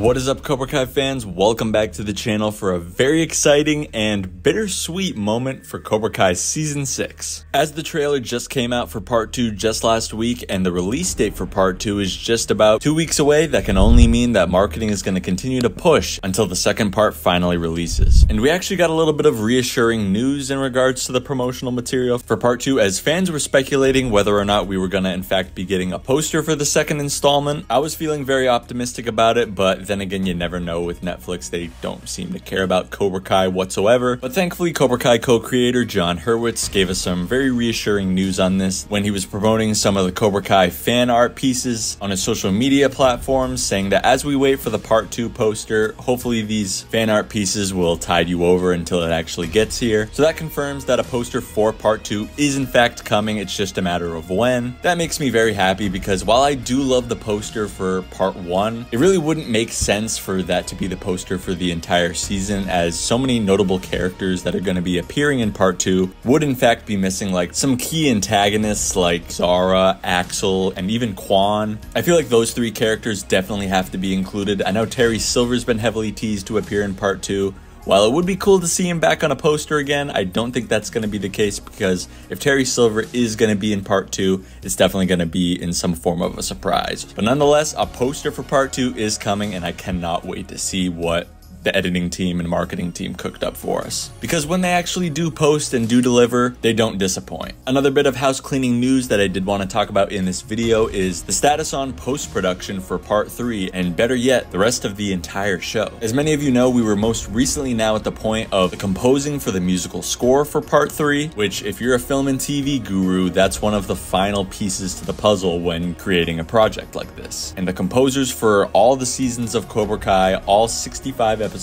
What is up, Cobra Kai fans? Welcome back to the channel for a very exciting and bittersweet moment for Cobra Kai Season 6. As the trailer just came out for Part 2 just last week, and the release date for Part 2 is just about 2 weeks away, that can only mean that marketing is going to continue to push until the second part finally releases. And we actually got a little bit of reassuring news in regards to the promotional material for Part 2, as fans were speculating whether or not we were going to in fact be getting a poster for the second installment. I was feeling very optimistic about it, but then again, you never know with Netflix. They don't seem to care about Cobra Kai whatsoever. But thankfully, Cobra Kai co-creator Jon Hurwitz gave us some very reassuring news on this when he was promoting some of the Cobra Kai fan art pieces on his social media platforms, saying that as we wait for the Part 2 poster, hopefully these fan art pieces will tide you over until it actually gets here. So that confirms that a poster for Part 2 is in fact coming. It's just a matter of when. That makes me very happy, because while I do love the poster for Part 1, it really wouldn't make sense for that to be the poster for the entire season, as so many notable characters that are going to be appearing in Part 2 would in fact be missing, like some key antagonists like Zara, Axel, and even Quan. I feel like those three characters definitely have to be included. I know Terry Silver's been heavily teased to appear in Part 2. While it would be cool to see him back on a poster again, I don't think that's going to be the case, because if Terry Silver is going to be in Part 2, it's definitely going to be in some form of a surprise. But nonetheless, a poster for Part 2 is coming, and I cannot wait to see what the editing team and marketing team cooked up for us, because when they actually do post and do deliver, they don't disappoint. Another bit of house cleaning news that I did want to talk about in this video is the status on post-production for Part 3, and better yet, the rest of the entire show. As many of you know, we were most recently now at the point of composing for the musical score for Part 3, which, if you're a film and TV guru, that's one of the final pieces to the puzzle when creating a project like this. And the composers for all the seasons of Cobra Kai, all 65 episodes,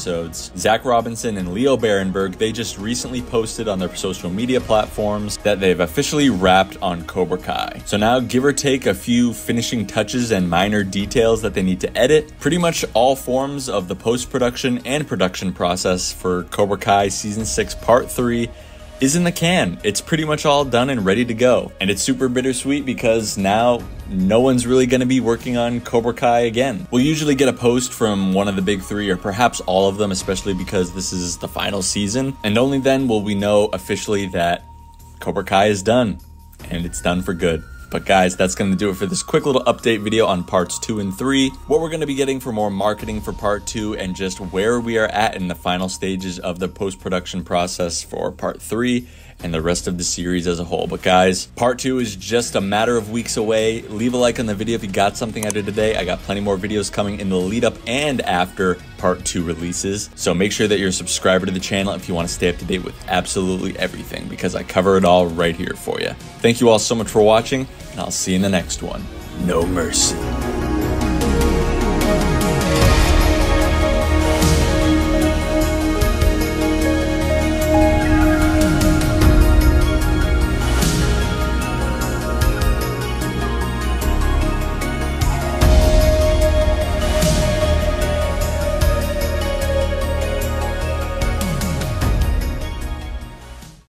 Zach Robinson and Leo Barenberg, they just recently posted on their social media platforms that they've officially wrapped on Cobra Kai. So now, give or take a few finishing touches and minor details that they need to edit, pretty much all forms of the post-production and production process for Cobra Kai Season 6 Part 3 is in the can. It's pretty much all done and ready to go. And it's super bittersweet, because now no one's really going to be working on Cobra Kai again. We'll usually get a post from one of the big three, or perhaps all of them, especially because this is the final season. And only then will we know officially that Cobra Kai is done, and it's done for good. But guys, that's going to do it for this quick little update video on Parts 2 and 3, what we're going to be getting for more marketing for Part 2, and just where we are at in the final stages of the post-production process for Part 3 and the rest of the series as a whole. But guys, Part 2 is just a matter of weeks away. Leave a like on the video if you got something out of today. I got plenty more videos coming in the lead up and after Part 2 releases. So make sure that you're a subscriber to the channel if you want to stay up to date with absolutely everything, because I cover it all right here for you. Thank you all so much for watching, and I'll see you in the next one. No mercy.